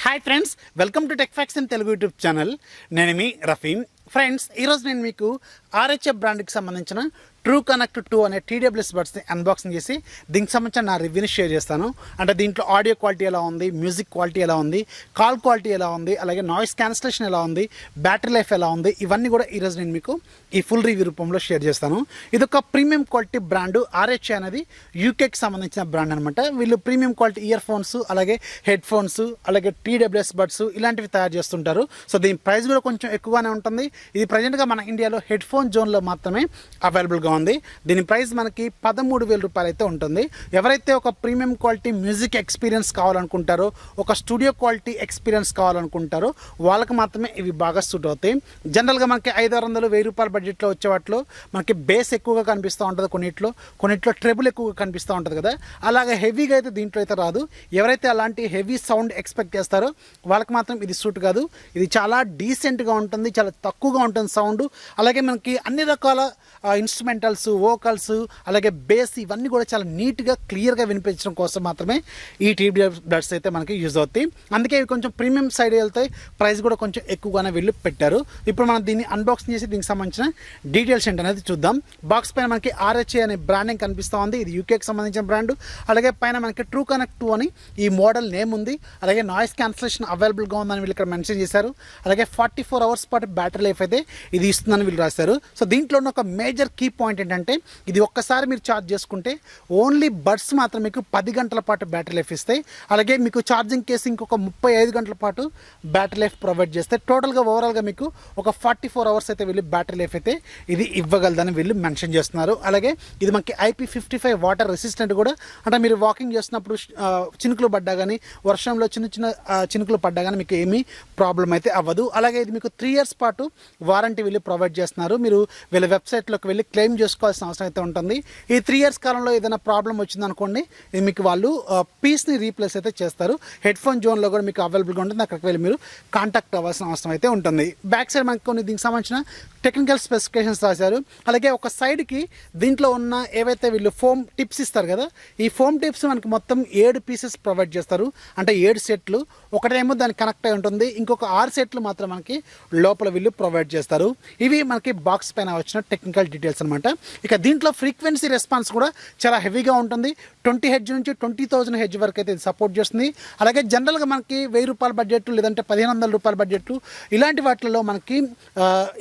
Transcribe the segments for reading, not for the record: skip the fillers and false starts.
Hi friends, welcome to TechFox in Telugu YouTube channel. నేను మీ Rafeem. Friends, ఈరోజు నేను మీకు RHA బ్రాండ్కి సంబంధించిన ట్రూ కనెక్ట్ 2 అనే TWS బడ్స్ని అన్బాక్సింగ్ చేసి దీనికి సంబంధించిన నా రివ్యూని షేర్ చేస్తాను. అంటే దీంట్లో ఆడియో క్వాలిటీ ఎలా ఉంది, మ్యూజిక్ క్వాలిటీ ఎలా ఉంది, కాల్ క్వాలిటీ ఎలా ఉంది, అలాగే నాయిస్ క్యాన్సిలేషన్ ఎలా ఉంది, బ్యాటరీ లైఫ్ ఎలా ఉంది, ఇవన్నీ కూడా ఈరోజు నేను మీకు ఈ ఫుల్ రివ్యూ రూపంలో షేర్ చేస్తాను. ఇది ఒక ప్రీమియం క్వాలిటీ బ్రాండ్. RHA అనేది యూకేకి సంబంధించిన బ్రాండ్ అనమాట. వీళ్ళు ప్రీమియం క్వాలిటీ ఇయర్ ఫోన్స్, అలాగే హెడ్ ఫోన్స్, అలాగే TWS బడ్స్ ఇలాంటివి తయారు చేస్తుంటారు. సో దీని ప్రైస్ కూడా కొంచెం ఎక్కువగానే ఉంటుంది. ఇది ప్రజెంట్గా మన ఇండియాలో హెడ్ ఫోన్ జోన్లో మాత్రమే అవైలబుల్గా ఉంది. దీని ప్రైస్ మనకి 13,000 రూపాయలు అయితే ఉంటుంది. ఎవరైతే ఒక ప్రీమియం క్వాలిటీ మ్యూజిక్ ఎక్స్పీరియన్స్ కావాలనుకుంటారో, ఒక స్టూడియో క్వాలిటీ ఎక్స్పీరియన్స్ కావాలనుకుంటారో వాళ్ళకి మాత్రమే ఇవి బాగా సూట్ అవుతాయి. జనరల్గా మనకి 500-1000 రూపాయల బడ్జెట్లో వచ్చే వాటిలో మనకి బేస్ ఎక్కువగా కనిపిస్తూ ఉంటుంది, కొన్నిట్లో ట్రెబుల్ ఎక్కువగా కనిపిస్తూ ఉంటుంది కదా. అలాగే హెవీగా అయితే దీంట్లో అయితే రాదు. ఎవరైతే అలాంటి హెవీ సౌండ్ ఎక్స్పెక్ట్ చేస్తారో వాళ్ళకి మాత్రం ఇది సూట్ కాదు. ఇది చాలా డీసెంట్గా ఉంటుంది, చాలా తక్కువగా ఉంటుంది సౌండ్. అలాగే మనకి అన్ని రకాల ఇన్స్ట్రుమెంటల్స్, వోకల్స్, అలాగే బేస్ ఇవన్నీ కూడా చాలా నీట్గా క్లియర్గా వినిపించడం కోసం మాత్రమే ఈ TWS బడ్స్ అయితే మనకి యూజ్ అవుతాయి. అందుకే ఇవి కొంచెం ప్రీమియం సైడ్ వెళ్తాయి. ప్రైస్ కూడా కొంచెం ఎక్కువగానే వీళ్ళు పెట్టారు. ఇప్పుడు మనం దీన్ని అన్బాక్సింగ్ చేసి దీనికి సంబంధించిన డీటెయిల్స్ ఏంటనేది చూద్దాం. బాక్స్ పైన మనకి RHA అనే బ్రాండింగ్ కనిపిస్తూ ఉంది. ఇది యూకేకి సంబంధించిన బ్రాండ్. అలాగే పైన మనకి ట్రూ కనెక్ట్ 2 అని ఈ మోడల్ నేమ్ ఉంది. అలాగే నాయిస్ క్యాన్సిలేషన్ అవైలబుల్గా ఉందని వీళ్ళు ఇక్కడ మెన్షన్ చేశారు. అలాగే 44 అవర్స్ పాటు బ్యాటరీ లైఫ్ అయితే ఇది ఇస్తుందని వీళ్ళు రాశారు. సో దీంట్లో ఉన్న ఒక మేజర్ కీ పాయింట్ ఏంటంటే, ఇది ఒక్కసారి మీరు ఛార్జ్ చేసుకుంటే ఓన్లీ బడ్స్ మాత్రం మీకు 10 గంటల పాటు బ్యాటరీ లైఫ్ ఇస్తాయి. అలాగే మీకు ఛార్జింగ్ కేసు ఇంకొక 35 గంటల పాటు బ్యాటరీ లైఫ్ ప్రొవైడ్ చేస్తే టోటల్గా ఓవరాల్గా మీకు ఒక 44 అవర్స్ అయితే వీళ్ళు బ్యాటరీ లైఫ్ అయితే ఇది ఇవ్వగలదని వీళ్ళు మెన్షన్ చేస్తున్నారు. అలాగే ఇది మనకి IP55 వాటర్ రెసిస్టెంట్ కూడా. అంటే మీరు వాకింగ్ చేస్తున్నప్పుడు చినుకులు పడ్డా కానీ, వర్షంలో చిన్న చినుకులు పడ్డా కానీ మీకు ఏమీ ప్రాబ్లం అయితే అవ్వదు. అలాగే ఇది మీకు 3 ఇయర్స్ పాటు వారంటీ వీళ్ళు ప్రొవైడ్ చేస్తున్నారు. మీరు వీళ్ళ వెబ్సైట్లోకి వెళ్ళి క్లెయిమ్ చేసుకోవాల్సిన అవసరం అయితే ఉంటుంది. ఈ 3 ఇయర్స్ కాలంలో ఏదైనా ప్రాబ్లం వచ్చిందనుకోండి, ఇది మీకు వాళ్ళు పీస్ని రీప్లేస్ అయితే చేస్తారు. హెడ్ ఫోన్ జోన్లో కూడా మీకు అవైలబుల్గా ఉంటుంది. అక్కడికి వెళ్ళి మీరు కాంటాక్ట్ అవ్వాల్సిన అవసరం అయితే ఉంటుంది. బ్యాక్ సైడ్ మనకి కొన్ని దీనికి సంబంధించిన టెక్నికల్ స్పెసిఫికేషన్స్ రాశారు. అలాగే ఒక సైడ్కి దీంట్లో ఉన్న ఏవైతే వీళ్ళు ఫోమ్ టిప్స్ ఇస్తారు కదా, ఈ ఫోమ్ టిప్స్ మనకి మొత్తం 7 పీసెస్ ప్రొవైడ్ చేస్తారు. అంటే 7 సెట్లు. ఒకటేమో దానికి కనెక్ట్ అయి ఉంటుంది, ఇంకొక 6 సెట్లు మాత్రం మనకి లోపల వీళ్ళు ప్రొవైడ్ చేస్తారు. ఇవి మనకి బాక్స్ పైన వచ్చిన టెక్నికల్ డీటెయిల్స్ అనమాట. ఇక దీంట్లో ఫ్రీక్వెన్సీ రెస్పాన్స్ కూడా చాలా హెవీగా ఉంటుంది. 20 హెడ్జ్ నుంచి 20,000 హెడ్జ్ వరకు అయితే ఇది సపోర్ట్ చేస్తుంది. అలాగే జనరల్గా మనకి 1000 రూపాయల బడ్జెట్ లేదంటే 1500 రూపాయల బడ్జెట్ ఇలాంటి వాటిల్లో మనకి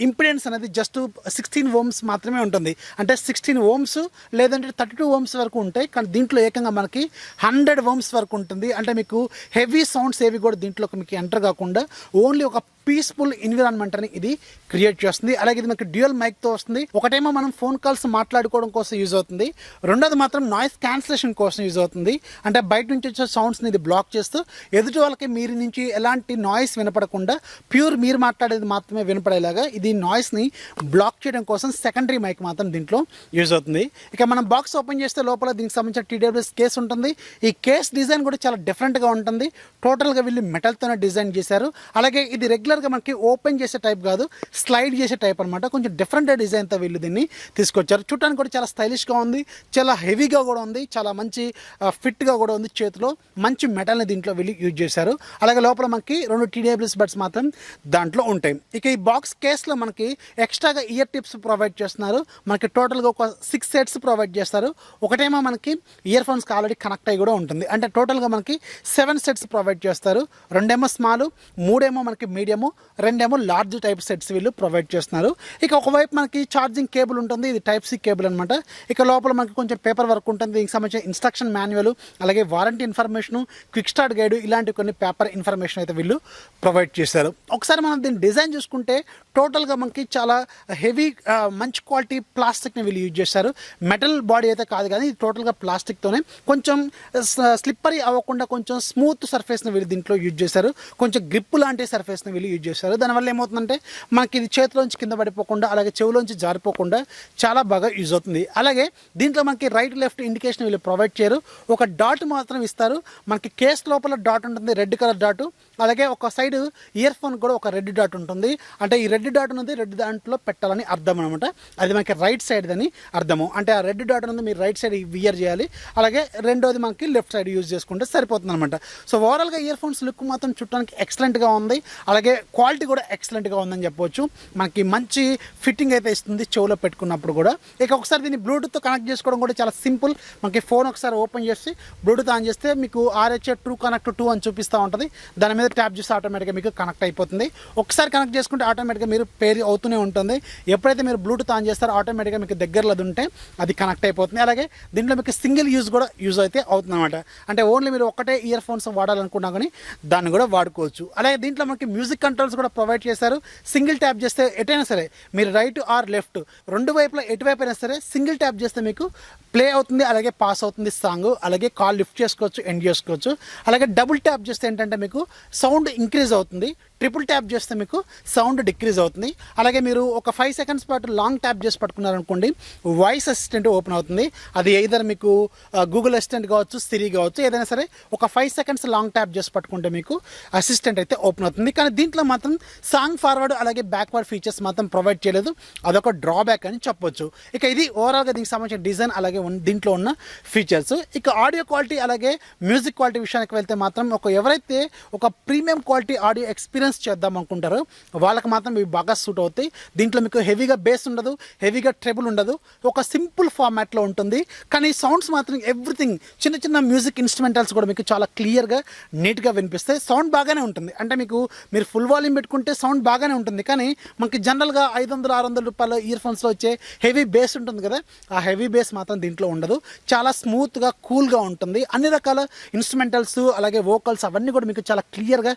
ఇంపిడెన్స్ అనేది జస్ట్ 16 ఓమ్స్ మాత్రమే ఉంటుంది. అంటే 16 ఓమ్స్ లేదంటే 32 ఓమ్స్ వరకు ఉంటాయి. కానీ దీంట్లో ఏకంగా మనకి 100 ఓమ్స్ వరకు ఉంటుంది. అంటే మీకు హెవీ సౌండ్స్ ఏవి కూడా దీంట్లోకి మీకు ఎంటర్ కాకుండా ఓన్లీ ఒక పీస్ఫుల్ ఎన్విరాన్మెంట్ అని ఇది క్రియేట్ చేస్తుంది. అలాగే ఇది మనకి డ్యూయల్ మైక్తో వస్తుంది. ఒకటేమో మనం ఫోన్ కాల్స్ మాట్లాడుకోవడం కోసం యూజ్ అవుతుంది, రెండోది మాత్రం నాయిస్ క్యాన్సిలేషన్ కోసం యూజ్ అవుతుంది. అంటే బయట నుంచి వచ్చే సౌండ్స్ని ఇది బ్లాక్ చేస్తూ ఎదుటి వాళ్ళకి మీరు నుంచి ఎలాంటి నాయిస్ వినపడకుండా ప్యూర్ మీరు మాట్లాడేది మాత్రమే వినపడేలాగా ఇది నాయిస్ని బ్లాక్ చేయడం కోసం సెకండరీ మైక్ మాత్రం దీంట్లో యూజ్ అవుతుంది. ఇక మనం బాక్స్ ఓపెన్ చేస్తే లోపల దీనికి సంబంధించిన TWS కేస్ ఉంటుంది. ఈ కేస్ డిజైన్ కూడా చాలా డిఫరెంట్గా ఉంటుంది. టోటల్గా వీళ్ళు మెటల్తోనే డిజైన్ చేశారు. అలాగే ఇది రెగ్యులర్గా మనకి ఓపెన్ చేసే టైప్ కాదు, స్లైడ్ చేసే టైప్ అనమాట. కొంచెం డిఫరెంట్ డిజైన్తో వీళ్ళు దీన్ని తీసుకొచ్చారు. చూడటానికి కూడా చాలా స్టైలిష్గా ఉంది, చాలా హెవీగా కూడా ఉంది, చాలా మంచి ఫిట్గా కూడా ఉంది. చేతిలో మంచి మెటల్ని దీంట్లో వీళ్ళు యూజ్ చేశారు. అలాగే లోపల మనకి 2 TWS బడ్స్ మాత్రం దాంట్లో ఉంటాయి. ఇక ఈ బాక్స్ కేస్లో మనకి ఎక్స్ట్రాగా ఇయర్ టిప్స్ ప్రొవైడ్ చేస్తున్నారు. మనకి టోటల్గా ఒక 6 సెట్స్ ప్రొవైడ్ చేస్తారు. ఒకటేమో మనకి ఇయర్ ఫోన్స్కి ఆల్రెడీ కనెక్ట్ అయ్యి కూడా ఉంటుంది. అంటే టోటల్గా మనకి 7 సెట్స్ ప్రొవైడ్ చేస్తారు. 2 స్మాల్, 3 మనకి మీడియము, 2 లార్జ్ టైప్ సెట్స్ వీళ్ళు ప్రొవైడ్ చేస్తున్నారు. ఇక ఒకవైపు మనకి ఛార్జింగ్ కేబుల్ ఉంటుంది. ఇది Type-C కేబుల్ అనమాట. ఇక లోపల మనకి కొంచెం పేపర్ వర్క్ ఉంటుంది. దీనికి సంబంధించిన ఇన్స్ట్రక్షన్ మాన్యువల్, అలాగే warranty information, quick start guide ఇలాంటి కొన్ని పేపర్ ఇన్ఫర్మేషన్ అయితే వీళ్ళు ప్రొవైడ్ చేశారు. ఒకసారి మనం దీన్ని డిజైన్ చూసుకుంటే టోటల్గా మనకి చాలా హెవీ మంచి క్వాలిటీ ప్లాస్టిక్ని వీళ్ళు యూజ్ చేశారు. మెటల్ బాడీ అయితే కాదు, కానీ ఇది టోటల్గా ప్లాస్టిక్తోనే కొంచెం స్లిప్పరీ అవ్వకుండా కొంచెం స్మూత్ సర్ఫేస్ని వీళ్ళు దీంట్లో యూజ్ చేశారు. కొంచెం గ్రిప్ లాంటి సర్ఫేస్ని వీళ్ళు యూజ్ చేశారు. దానివల్ల ఏమవుతుందంటే మనకి ఇది చేతిలోంచి కింద పడిపోకుండా అలాగే చెవులోంచి జారిపోకుండా చాలా బాగా యూజ్ అవుతుంది. అలాగే దీంట్లో మనకి రైట్ లెఫ్ట్ ఇండికేషన్ వీళ్ళు ప్రొవైడ్ చేయరు, ఒక డాట్ మాత్రం ఇస్తారు. మనకి కేస్ లోపల డాట్ ఉంటుంది, రెడ్ కలర్ డాట్. అలాగే ఒక సైడ్ ఇయర్ ఫోన్ కూడా ఒక రెడ్ డాట్ ఉంటుంది. అంటే ఈ రెడ్ డాట్ అనేది రెడ్ దాంట్లో పెట్టాలని అర్థం అనమాట. అది మనకి రైట్ సైడ్ అని అర్థము. అంటే ఆ రెడ్ డాట్ అనేది మీరు రైట్ సైడ్ వియర్ చేయాలి. అలాగే రెండోది మనకి లెఫ్ట్ సైడ్ యూజ్ చేసుకుంటే సరిపోతుంది అనమాట. సో ఓవరాల్గా ఇయర్ ఫోన్స్ లుక్ మాత్రం చుట్టానికి ఎక్సలెంట్గా ఉంది. అలాగే క్వాలిటీ కూడా ఎక్సలెంట్గా ఉందని చెప్పవచ్చు. మనకి మంచి ఫిట్టింగ్ అయితే ఇస్తుంది చెవులో పెట్టుకున్నప్పుడు కూడా. ఇక ఒకసారి దీన్ని బ్లూటూత్తో కనెక్ట్ చేసుకోవడం కూడా చాలా సింపుల్. మనకి ఫోన్ ఒకసారి ఓపెన్ చేసి బ్లూటూత్ ఆన్ చేస్తే మీకు RHA ట్రూ కనెక్ట్ 2 అని చూపిస్తూ ఉంటుంది. దాని మీద ట్యాప్ చేస్తే ఆటోమేటిక్గా మీకు కనెక్ట్ అయిపోతుంది. ఒకసారి కనెక్ట్ చేసుకుంటే ఆటోమేటిక్గా మీరు పేరు అవుతూనే ఉంటుంది. ఎప్పుడైతే మీరు బ్లూటూత్ ఆన్ చేస్తారో ఆటోమేటిక్గా మీకు దగ్గరలో అది ఉంటే అది కనెక్ట్ అయిపోతుంది. అలాగే దీంట్లో మీకు సింగిల్ యూజ్ కూడా యూజ్ అయితే అవుతుంది అనమాట. అంటే ఓన్లీ మీరు ఒకటే ఇయర్ ఫోన్స్ వాడాలనుకున్నా కానీ దాన్ని కూడా వాడుకోవచ్చు. అలాగే దీంట్లో మనకి మ్యూజిక్ కంట్రోల్స్ కూడా ప్రొవైడ్ చేశారు. సింగిల్ ట్యాప్ చేస్తే ఎటైనా సరే మీరు రైట్ ఆర్ లెఫ్ట్ రెండు వైపులా ఎటువైపు అయినా సరే సింగిల్ ట్యాప్ చేస్తే మీకు ప్లే అవుతుంది, అలాగే పాస్ అవుతుంది సాంగ్. అలాగే కాల్ లిఫ్ట్ చేసుకోవచ్చు, ఎండ్ చేసుకోవచ్చు. అలాగే డబుల్ ట్యాప్ చేస్తే ఏంటంటే మీకు సౌండ్ ఇంక్రీజ్ అవుతుంది, ట్రిపుల్ ట్యాప్ చేస్తే మీకు సౌండ్ డిక్రీజ్ అవుతుంది. అలాగే మీరు ఒక 5 సెకండ్స్ పాటు లాంగ్ ట్యాప్ చేసి పట్టుకున్నారనుకోండి వాయిస్ అసిస్టెంట్ ఓపెన్ అవుతుంది. అది ఎయిదర్ మీకు గూగుల్ అసిస్టెంట్ కావచ్చు, సిరి కావచ్చు, ఏదైనా సరే ఒక 5 సెకండ్స్ లాంగ్ ట్యాప్ చేసి పట్టుకుంటే మీకు అసిస్టెంట్ అయితే ఓపెన్ అవుతుంది. కానీ దీంట్లో మాత్రం సాంగ్ ఫార్వర్డ్ అలాగే బ్యాక్వర్డ్ ఫీచర్స్ మాత్రం ప్రొవైడ్ చేయలేదు. అదొక డ్రాబ్యాక్ అని చెప్పొచ్చు. ఇక ఇది ఓవరాల్గా దీనికి సంబంధించిన డిజైన్ అలాగే దీంట్లో ఉన్న ఫీచర్స్. ఇక ఆడియో క్వాలిటీ అలాగే మ్యూజిక్ క్వాలిటీ విషయానికి వెళ్తే మాత్రం ఎవరైతే ఒక ప్రీమియం క్వాలిటీ ఆడియో ఎక్స్పీరియన్స్ చేద్దాం అనుకుంటారో వాళ్ళకి మాత్రం ఇవి బాగా సూట్ అవుతాయి. దీంట్లో మీకు హెవీగా బేస్ ఉండదు, హెవీగా ట్రెబుల్ ఉండదు, ఒక సింపుల్ ఫార్మాట్లో ఉంటుంది. కానీ సౌండ్స్ మాత్రం ఎవ్రీథింగ్ చిన్న చిన్న మ్యూజిక్ ఇన్స్ట్రుమెంటల్స్ కూడా మీకు చాలా క్లియర్గా నీట్గా వినిపిస్తాయి. సౌండ్ బాగానే ఉంటుంది. అంటే మీరు ఫుల్ వాల్యూమ్ పెట్టుకుంటే సౌండ్ బాగానే ఉంటుంది. కానీ మనకి జనరల్గా 500-600 రూపాయల ఇయర్ ఫోన్స్లో వచ్చే హెవీ బేస్ ఉంటుంది కదా, ఆ హెవీ బేస్ మాత్రం దీంట్లో ఉండదు. చాలా స్మూత్గా కూల్గా ఉంటుంది. అన్ని రకాల ఇన్స్ట్రుమెంటల్స్ అలాగే వోకల్స్ అవన్నీ కూడా మీకు చాలా క్లియర్గా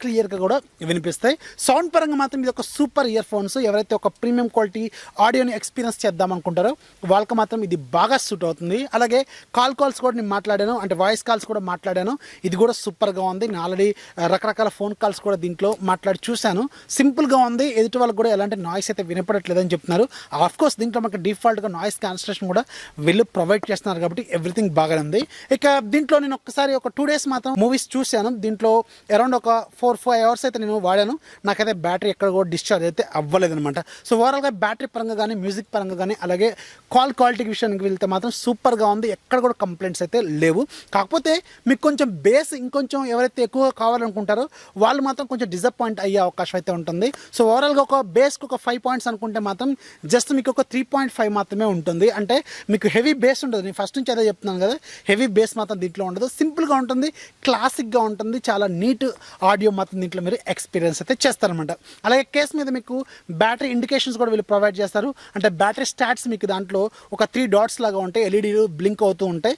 క్లియర్గా కూడా వినిపిస్తాయి. సౌండ్ పరంగా మాత్రం ఇది ఒక సూపర్ ఇయర్ ఫోన్స్. ఎవరైతే ఒక ప్రీమియం క్వాలిటీ ఆడియోని ఎక్స్పీరియన్స్ చేద్దాం అనుకుంటారో వాళ్ళకి మాత్రం ఇది బాగా సూట్ అవుతుంది. అలాగే కాల్స్ కూడా నేను మాట్లాడాను, అంటే వాయిస్ కాల్స్ కూడా మాట్లాడాను. ఇది కూడా సూపర్గా ఉంది. నేను ఆల్రెడీ రకరకాల ఫోన్ కాల్స్ కూడా దీంట్లో మాట్లాడి చూశాను. సింపుల్గా ఉంది. ఎదుటి వాళ్ళకి కూడా ఎలాంటి నాయిస్ అయితే వినపడట్లేదని చెప్తున్నారు. ఆఫ్కోర్స్ దీంట్లో మనకి డిఫాల్ట్గా నాయిస్ క్యాన్సిలేషన్ కూడా వీళ్ళు ప్రొవైడ్ చేస్తున్నారు కాబట్టి ఎవ్రీథింగ్ బాగానే ఉంది. ఇక దీంట్లో నేను ఒక్కసారి ఒక 2 days మాత్రం మూవీస్ చూశాను. దీంట్లో అరౌండ్ ఒక 4-5 hours అయితే నేను వాడాను. నాకైతే బ్యాటరీ ఎక్కడ కూడా డిశ్చార్జ్ అయితే అవ్వలేదనమాట. సో ఓవరాల్గా బ్యాటరీ పరంగా కానీ మ్యూజిక్ పరంగా కానీ అలాగే కాల్ క్వాలిటీ విషయానికి వెళ్తే మాత్రం సూపర్గా ఉంది. ఎక్కడ కూడా కంప్లైంట్స్ అయితే లేవు. కాకపోతే మీకు కొంచెం బేస్ ఇంకొంచెం ఎవరైతే ఎక్కువ కావాలనుకుంటారో వాళ్ళు మాత్రం కొంచెం డిసప్పాయింట్ అయ్యే అవకాశం అయితే ఉంటుంది. సో ఓవరాల్గా ఒక బేస్కి ఒక 5 points అనుకుంటే మాత్రం జస్ట్ మీకు ఒక 3.5 మాత్రమే ఉంటుంది. అంటే మీకు హెవీ బేస్ ఉండదు. నేను ఫస్ట్ నుంచి అదే చెప్తున్నాను కదా, హెవీ బేస్ మాత్రం దీంట్లో ఉండదు. సింపుల్గా ఉంటుంది, క్లాసిక్గా ఉంటుంది. చాలా నీట్ ఆడియో మాత్రం దీంట్లో మీరు ఎక్స్పీరియన్స్ అయితే చేస్తారనమాట. అలాగే కేస్ మీద మీకు బ్యాటరీ ఇండికేషన్స్ కూడా వీళ్ళు ప్రొవైడ్ చేస్తారు. అంటే బ్యాటరీ స్టాట్స్ మీకు దాంట్లో ఒక 3 dots లాగా ఉంటాయి, ఎల్ఈడీలు బ్లింక్ అవుతూ ఉంటాయి.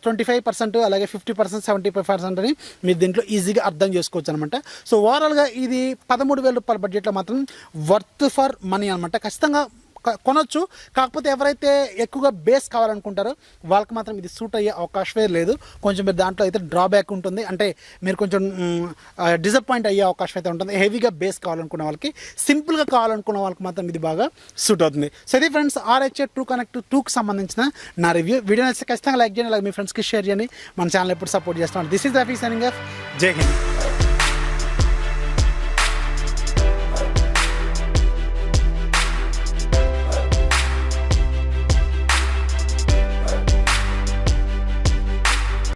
25%, అలాగే 50%, 75% అని మీరు దీంట్లో ఈజీగా అర్థం చేసుకోవచ్చు అనమాట. సో ఓవరాల్గా ఇది 13,000 రూపాయల బడ్జెట్లో మాత్రం వర్త్ ఫర్ మనీ అనమాట. ఖచ్చితంగా కొనొచ్చు. కాకపోతే ఎవరైతే ఎక్కువగా బేస్ కావాలనుకుంటారో వాళ్ళకి మాత్రం ఇది సూట్ అయ్యే అవకాశమే లేదు. కొంచెం మీరు దాంట్లో అయితే డ్రాబ్యాక్ ఉంటుంది. అంటే మీరు కొంచెం డిసప్పాయింట్ అయ్యే అవకాశం అయితే ఉంటుంది. హెవీగా బేస్ కావాలనుకున్న వాళ్ళకి, సింపుల్గా కావాలనుకున్న వాళ్ళకి మాత్రం ఇది బాగా సూట్ అవుతుంది. సో ఇది ఫ్రెండ్స్ RHA ట్రూ కనెక్ట్ 2కి సంబంధించిన నా రివ్యూ. వీడియో నచ్చితే ఖచ్చితంగా లైక్ చేయండి, అలాగే మీ ఫ్రెండ్స్కి షేర్ చేయండి. మన ఛానల్ ఎప్పుడు సపోర్ట్ చేస్తాం. This is Rafi signing off. జై హింద్.